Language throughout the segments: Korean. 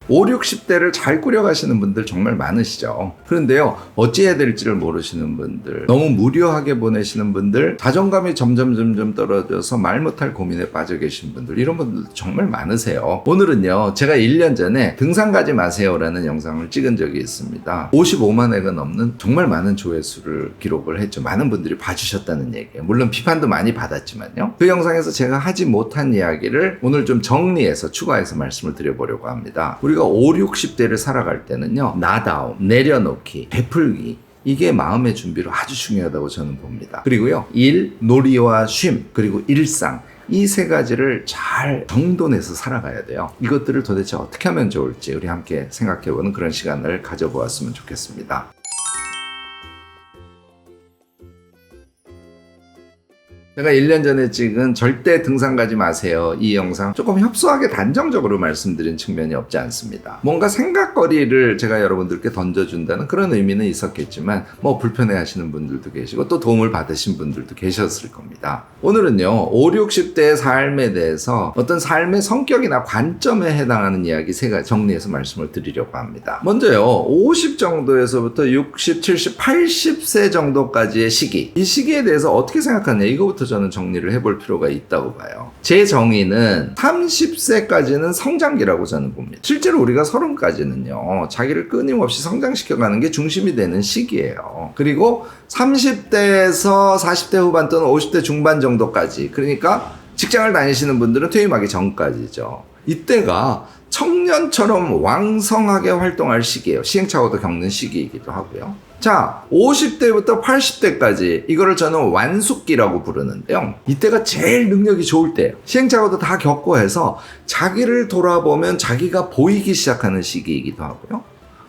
5, 60대를 잘 꾸려가시는 분들 정말 많으시죠. 그런데요, 어찌해야 될지를 모르시는 분들, 너무 무료하게 보내시는 분들, 자존감이 점점 떨어져서 말 못할 고민에 빠져 계신 분들, 이런 분들도 정말 많으세요. 오늘은요, 제가 1년 전에 등산 가지 마세요라는 영상을 찍은 적이 있습니다. 55만 회가 넘는 정말 많은 조회수를 기록을 했죠. 많은 분들이 봐주셨다는 얘기예요. 물론 비판도 많이 받았지만요. 그 영상에서 제가 하지 못한 이야기를 오늘 좀 정리해서 추가해서 말씀을 드려보려고 합니다. 우리가 5, 60대를 살아갈 때는요, 나다움, 내려놓기, 베풀기, 이게 마음의 준비로 아주 중요하다고 저는 봅니다. 그리고요, 일, 놀이와 쉼, 그리고 일상, 이 세 가지를 잘 정돈해서 살아가야 돼요. 이것들을 도대체 어떻게 하면 좋을지 우리 함께 생각해보는 그런 시간을 가져보았으면 좋겠습니다. 제가 1년 전에 찍은 절대 등산 가지 마세요, 이 영상 조금 협소하게 단정적으로 말씀드린 측면이 없지 않습니다. 뭔가 생각거리를 제가 여러분들께 던져준다는 그런 의미는 있었겠지만 뭐 불편해 하시는 분들도 계시고 또 도움을 받으신 분들도 계셨을 겁니다. 오늘은요, 5, 60대의 삶에 대해서 어떤 삶의 성격이나 관점에 해당하는 이야기 세 가지 정리해서 말씀을 드리려고 합니다. 먼저요, 50 정도에서부터 60, 70, 80세 정도까지의 시기, 이 시기에 대해서 어떻게 생각하느냐, 이거부터 저는 정리를 해볼 필요가 있다고 봐요. 제 정의는 30세까지는 성장기라고 저는 봅니다. 실제로 우리가 30까지는요, 자기를 끊임없이 성장시켜가는 게 중심이 되는 시기예요. 그리고 30대에서 40대 후반 또는 50대 중반 정도까지, 그러니까 직장을 다니시는 분들은 퇴임하기 전까지죠. 이때가 청년처럼 왕성하게 활동할 시기예요. 시행착오도 겪는 시기이기도 하고요. 자, 50대부터 80대까지, 이거를 저는 완숙기라고 부르는데요. 이때가 제일 능력이 좋을 때예요. 시행착오도 다 겪고 해서 자기를 돌아보면 자기가 보이기 시작하는 시기이기도 하고요.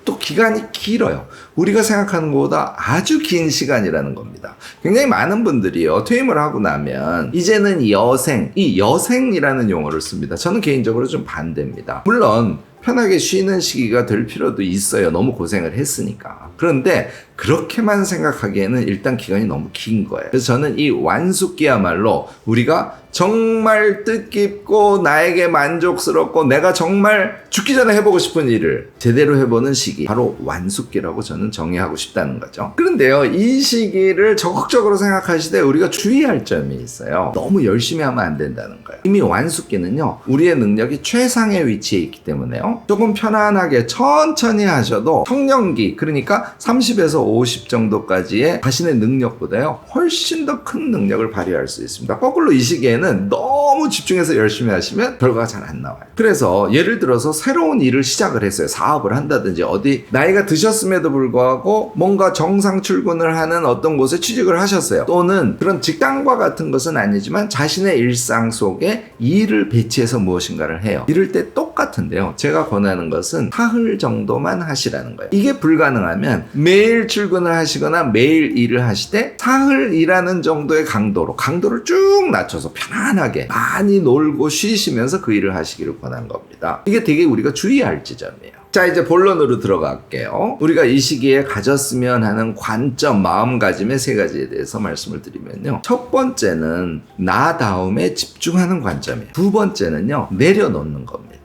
또 기간이 길어요. 우리가 생각하는 것보다 아주 긴 시간이라는 겁니다. 굉장히 많은 분들이요, 퇴임을 하고 나면 이제는 여생, 이 여생이라는 용어를 씁니다. 저는 개인적으로 좀 반대입니다. 물론 편하게 쉬는 시기가 될 필요도 있어요. 너무 고생을 했으니까. 그런데 그렇게만 생각하기에는 일단 기간이 너무 긴 거예요. 그래서 저는 이 완숙기야말로 우리가 정말 뜻깊고 나에게 만족스럽고 내가 정말 죽기 전에 해보고 싶은 일을 제대로 해보는 시기, 바로 완숙기라고 저는 정의하고 싶다는 거죠. 그런데요, 이 시기를 적극적으로 생각하시되 우리가 주의할 점이 있어요. 너무 열심히 하면 안 된다는 거예요. 이미 완숙기는요, 우리의 능력이 최상의 위치에 있기 때문에요, 조금 편안하게 천천히 하셔도 청년기, 그러니까 30에서 50 정도까지의 자신의 능력보다요, 훨씬 더 큰 능력을 발휘할 수 있습니다. 거꾸로 이 시기에는 너무 집중해서 열심히 하시면 결과가 잘 안 나와요. 그래서 예를 들어서 새로운 일을 시작을 했어요. 사업을 한다든지 어디 나이가 드셨음에도 불구하고 뭔가 정상 출근을 하는 어떤 곳에 취직을 하셨어요. 또는 그런 직장과 같은 것은 아니지만 자신의 일상 속에 일을 배치해서 무엇인가를 해요. 이럴 때 똑같은데요, 제가 권하는 것은 사흘 정도만 하시라는 거예요. 이게 불가능하면 매일 출근을 하시거나 매일 일을 하시되 사흘 일하는 정도의 강도를 쭉 낮춰서 편안하게 많이 놀고 쉬시면서 그 일을 하시기를 권한 겁니다. 이게 되게 우리가 주의할 지점이에요. 자, 이제 본론으로 들어갈게요. 우리가 이 시기에 가졌으면 하는 관점, 마음가짐의 세 가지에 대해서 말씀을 드리면요, 첫 번째는 나다움에 집중하는 관점이에요. 두 번째는요, 내려놓는 겁니다.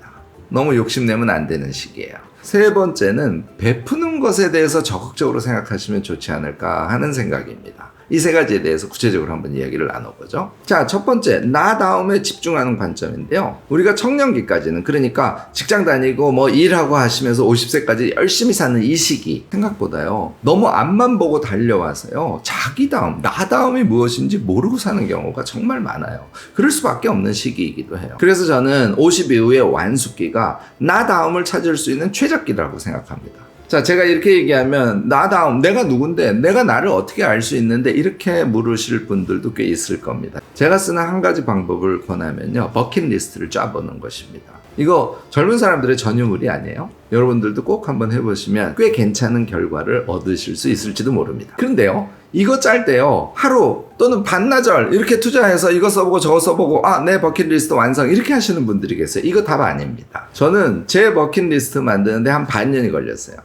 너무 욕심내면 안 되는 시기예요. 세 번째는 베푸는 것에 대해서 적극적으로 생각하시면 좋지 않을까 하는 생각입니다. 이 세 가지에 대해서 구체적으로 한번 이야기를 나눠보죠. 자, 첫 번째, 나다움에 집중하는 관점인데요, 우리가 청년기까지는, 그러니까 직장 다니고 뭐 일하고 하시면서 50세까지 열심히 사는 이 시기, 생각보다요, 너무 앞만 보고 달려와서요, 자기다움, 나다움이 무엇인지 모르고 사는 경우가 정말 많아요. 그럴 수밖에 없는 시기이기도 해요. 그래서 저는 50 이후의 완숙기가 나다움을 찾을 수 있는 최적기라고 생각합니다. 자, 제가 이렇게 얘기하면 나다움, 내가 누군데, 내가 나를 어떻게 알 수 있는데, 이렇게 물으실 분들도 꽤 있을 겁니다. 제가 쓰는 한 가지 방법을 권하면요, 버킷리스트를 짜보는 것입니다. 이거 젊은 사람들의 전유물이 아니에요. 여러분들도 꼭 한번 해보시면 꽤 괜찮은 결과를 얻으실 수 있을지도 모릅니다. 그런데요, 이거 짤 때요, 하루 또는 반나절 이렇게 투자해서 이거 써보고 저거 써보고 내 버킷리스트 완성, 이렇게 하시는 분들이 계세요. 이거 답 아닙니다. 저는 제 버킷리스트 만드는데 한 반년이 걸렸어요.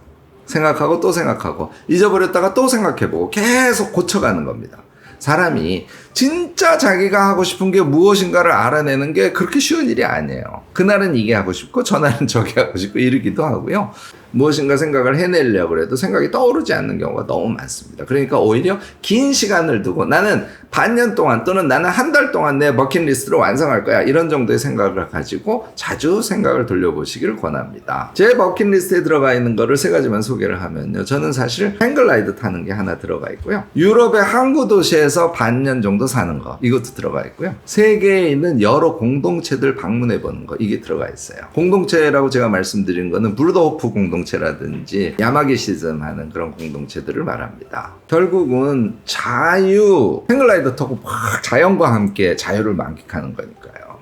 생각하고 또 생각하고 잊어버렸다가 또 생각해보고 계속 고쳐가는 겁니다. 사람이 진짜 자기가 하고 싶은 게 무엇인가를 알아내는 게 그렇게 쉬운 일이 아니에요. 그날은 이게 하고 싶고 저날은 저게 하고 싶고 이러기도 하고요. 무엇인가 생각을 해내려고 해도 생각이 떠오르지 않는 경우가 너무 많습니다. 그러니까 오히려 긴 시간을 두고 나는 반년 동안 또는 나는 한 달 동안 내 버킷리스트를 완성할 거야, 이런 정도의 생각을 가지고 자주 생각을 돌려보시길 권합니다. 제 버킷리스트에 들어가 있는 거를 세 가지만 소개를 하면요, 저는 사실 행글라이드 타는 게 하나 들어가 있고요, 유럽의 항구 도시에서 반년 정도 사는 거, 이것도 들어가 있고요, 세계에 있는 여러 공동체들 방문해 보는 거, 이게 들어가 있어요. 공동체라고 제가 말씀드린 거는 브루더호프 공동체라든지 야마기시즘 하는 그런 공동체들을 말합니다. 결국은 자유, 행글라이더 타고 막 자연과 함께 자유를 만끽하는 거니까요.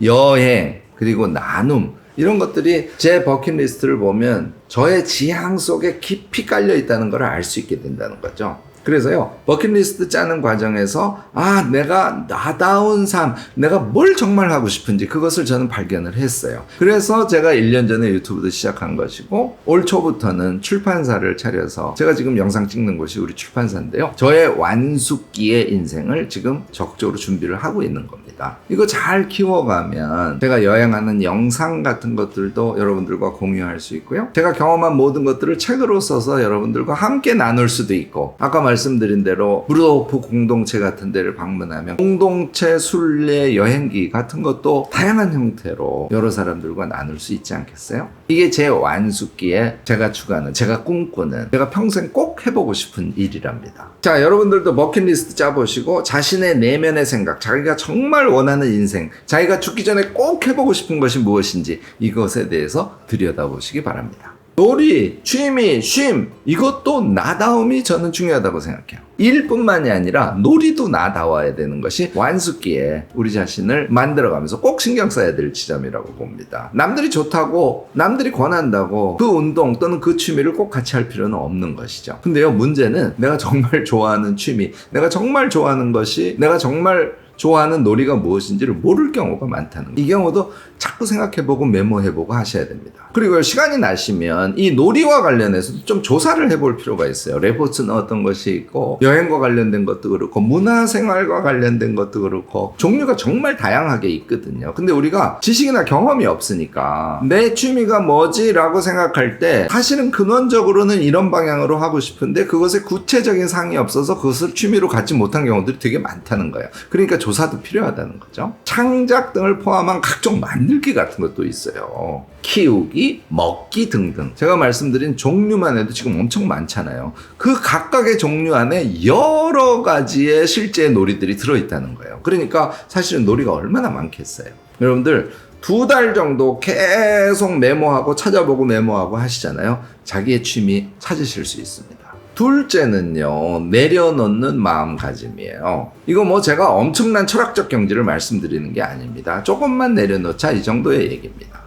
여행, 그리고 나눔, 이런 것들이 제 버킷리스트를 보면 저의 지향 속에 깊이 깔려 있다는 걸 알 수 있게 된다는 거죠. 그래서요, 버킷리스트 짜는 과정에서 내가 나다운 삶, 내가 뭘 정말 하고 싶은지 그것을 저는 발견을 했어요. 그래서 제가 1년 전에 유튜브도 시작한 것이고, 올 초부터는 출판사를 차려서, 제가 지금 영상 찍는 곳이 우리 출판사인데요, 저의 완숙기의 인생을 지금 적극적으로 준비를 하고 있는 겁니다. 이거 잘 키워가면 제가 여행하는 영상 같은 것들도 여러분들과 공유할 수 있고요, 제가 경험한 모든 것들을 책으로 써서 여러분들과 함께 나눌 수도 있고, 아까 말씀드린 대로 브루더호프 공동체 같은 데를 방문하면 공동체 순례 여행기 같은 것도 다양한 형태로 여러 사람들과 나눌 수 있지 않겠어요? 이게 제 완숙기에 제가 추구하는, 제가 꿈꾸는, 제가 평생 꼭 해보고 싶은 일이랍니다. 자, 여러분들도 버킷리스트 짜보시고 자신의 내면의 생각, 자기가 정말 원하는 인생, 자기가 죽기 전에 꼭 해보고 싶은 것이 무엇인지 이것에 대해서 들여다보시기 바랍니다. 놀이, 취미, 쉼, 이것도 나다움이 저는 중요하다고 생각해요. 일뿐만이 아니라 놀이도 나다워야 되는 것이 완숙기에 우리 자신을 만들어가면서 꼭 신경 써야 될 지점이라고 봅니다. 남들이 좋다고, 남들이 권한다고 그 운동 또는 그 취미를 꼭 같이 할 필요는 없는 것이죠. 근데요, 문제는 내가 정말 좋아하는 취미, 내가 정말 좋아하는 것이, 내가 정말 좋아하는 놀이가 무엇인지를 모를 경우가 많다는 거예요. 이 경우도 자꾸 생각해보고 메모해보고 하셔야 됩니다. 그리고 시간이 나시면 이 놀이와 관련해서도 좀 조사를 해볼 필요가 있어요. 레포츠는 어떤 것이 있고, 여행과 관련된 것도 그렇고, 문화생활과 관련된 것도 그렇고, 종류가 정말 다양하게 있거든요. 근데 우리가 지식이나 경험이 없으니까 내 취미가 뭐지? 라고 생각할 때 사실은 근원적으로는 이런 방향으로 하고 싶은데 그것에 구체적인 상이 없어서 그것을 취미로 갖지 못한 경우들이 되게 많다는 거예요. 그러니까 조사도 필요하다는 거죠. 창작 등을 포함한 각종 만들기 같은 것도 있어요. 키우기, 먹기 등등. 제가 말씀드린 종류만 해도 지금 엄청 많잖아요. 그 각각의 종류 안에 여러 가지의 실제 놀이들이 들어있다는 거예요. 그러니까 사실은 놀이가 얼마나 많겠어요. 여러분들 2달 정도 계속 메모하고 찾아보고 메모하고 하시잖아요. 자기의 취미 찾으실 수 있습니다. 둘째는요, 내려놓는 마음가짐이에요. 이거 제가 엄청난 철학적 경지를 말씀드리는 게 아닙니다. 조금만 내려놓자, 이 정도의 얘기입니다.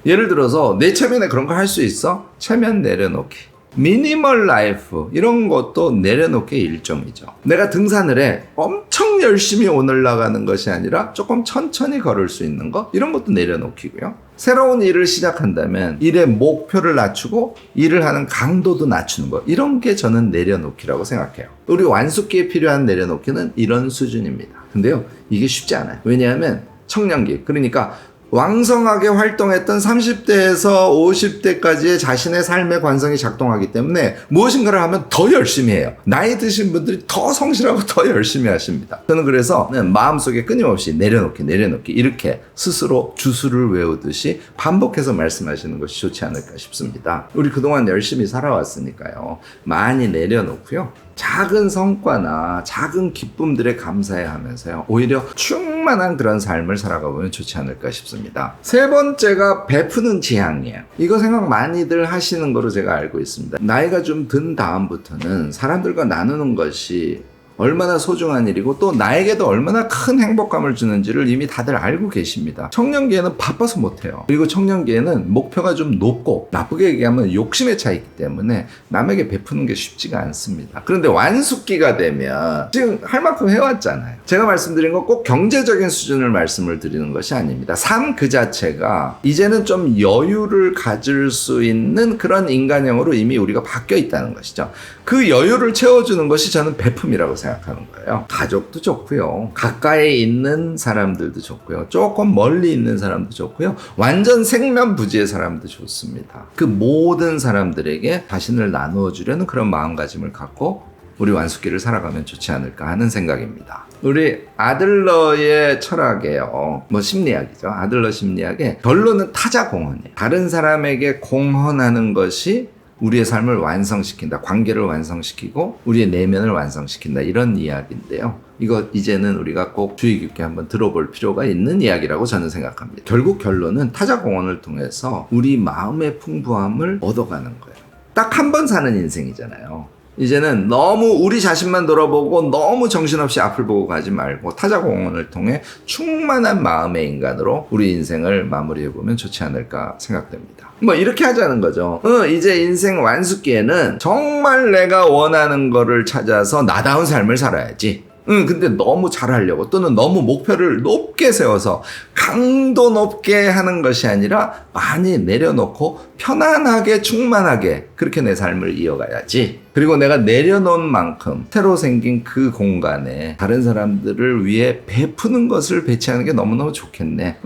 예를 들어서 내 체면에 그런 거 할 수 있어? 체면 내려놓기. 미니멀 라이프, 이런 것도 내려놓기의 일종이죠. 내가 등산을 해, 엄청 열심히 올라가는 것이 아니라 조금 천천히 걸을 수 있는 것, 이런 것도 내려놓기고요. 새로운 일을 시작한다면 일의 목표를 낮추고 일을 하는 강도도 낮추는 것, 이런 게 저는 내려놓기라고 생각해요. 우리 완숙기에 필요한 내려놓기는 이런 수준입니다. 근데요, 이게 쉽지 않아요. 왜냐하면 청년기, 그러니까 왕성하게 활동했던 30대에서 50대까지의 자신의 삶의 관성이 작동하기 때문에 무엇인가를 하면 더 열심히 해요. 나이 드신 분들이 더 성실하고 더 열심히 하십니다. 저는 그래서 마음속에 끊임없이 내려놓기 이렇게 스스로 주술을 외우듯이 반복해서 말씀하시는 것이 좋지 않을까 싶습니다. 우리 그동안 열심히 살아왔으니까요, 많이 내려놓고요, 작은 성과나 작은 기쁨들에 감사해야 하면서요, 오히려 충만한 그런 삶을 살아가보면 좋지 않을까 싶습니다. 세 번째가 베푸는 지향이에요. 이거 생각 많이들 하시는 거로 제가 알고 있습니다. 나이가 좀 든 다음부터는 사람들과 나누는 것이 얼마나 소중한 일이고 또 나에게도 얼마나 큰 행복감을 주는지를 이미 다들 알고 계십니다. 청년기에는 바빠서 못해요. 그리고 청년기에는 목표가 좀 높고, 나쁘게 얘기하면 욕심에 차 있기 때문에 남에게 베푸는 게 쉽지가 않습니다. 그런데 완숙기가 되면 지금 할 만큼 해왔잖아요. 제가 말씀드린 건 꼭 경제적인 수준을 말씀을 드리는 것이 아닙니다. 삶 그 자체가 이제는 좀 여유를 가질 수 있는 그런 인간형으로 이미 우리가 바뀌어 있다는 것이죠. 그 여유를 채워주는 것이 저는 베품이라고 생각합니다. 생각하는 거예요. 가족도 좋고요. 가까이 있는 사람들도 좋고요. 조금 멀리 있는 사람도 좋고요. 완전 생면부지의 사람도 좋습니다. 그 모든 사람들에게 자신을 나누어 주려는 그런 마음가짐을 갖고 우리 완숙기를 살아가면 좋지 않을까 하는 생각입니다. 우리 아들러의 철학이에요. 심리학이죠. 아들러 심리학의 결론은 타자 공헌이에요. 다른 사람에게 공헌하는 것이 우리의 삶을 완성시킨다. 관계를 완성시키고 우리의 내면을 완성시킨다. 이런 이야기인데요. 이거 이제는 우리가 꼭 주의 깊게 한번 들어볼 필요가 있는 이야기라고 저는 생각합니다. 결국 결론은 타자 공헌을 통해서 우리 마음의 풍부함을 얻어가는 거예요. 딱 한 번 사는 인생이잖아요. 이제는 너무 우리 자신만 돌아보고 너무 정신없이 앞을 보고 가지 말고 타자 공헌을 통해 충만한 마음의 인간으로 우리 인생을 마무리해보면 좋지 않을까 생각됩니다. 이렇게 하자는 거죠. 이제 인생 완숙기에는 정말 내가 원하는 거를 찾아서 나다운 삶을 살아야지. 근데 너무 잘하려고 또는 너무 목표를 높게 세워서 강도 높게 하는 것이 아니라 많이 내려놓고 편안하게 충만하게 그렇게 내 삶을 이어가야지. 그리고 내가 내려놓은 만큼 새로 생긴 그 공간에 다른 사람들을 위해 베푸는 것을 배치하는 게 너무너무 좋겠네.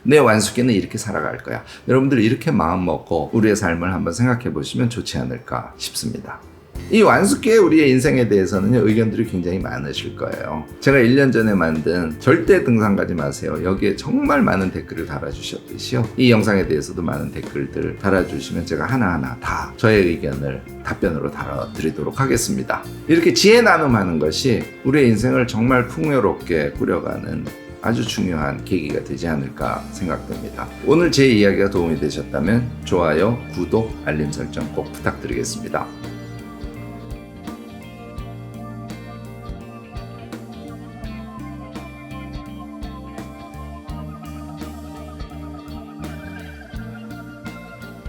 내 완숙기는 이렇게 살아갈 거야. 여러분들 이렇게 마음 먹고 우리의 삶을 한번 생각해 보시면 좋지 않을까 싶습니다. 이 완숙기의 우리의 인생에 대해서는 의견들이 굉장히 많으실 거예요. 제가 1년 전에 만든 절대 등산 가지 마세요. 여기에 정말 많은 댓글을 달아주셨듯이요. 이 영상에 대해서도 많은 댓글들 달아주시면 제가 하나하나 다 저의 의견을 답변으로 달아드리도록 하겠습니다. 이렇게 지혜 나눔하는 것이 우리의 인생을 정말 풍요롭게 꾸려가는 아주 중요한 계기가 되지 않을까 생각됩니다. 오늘 제 이야기가 도움이 되셨다면 좋아요, 구독, 알림 설정 꼭 부탁드리겠습니다.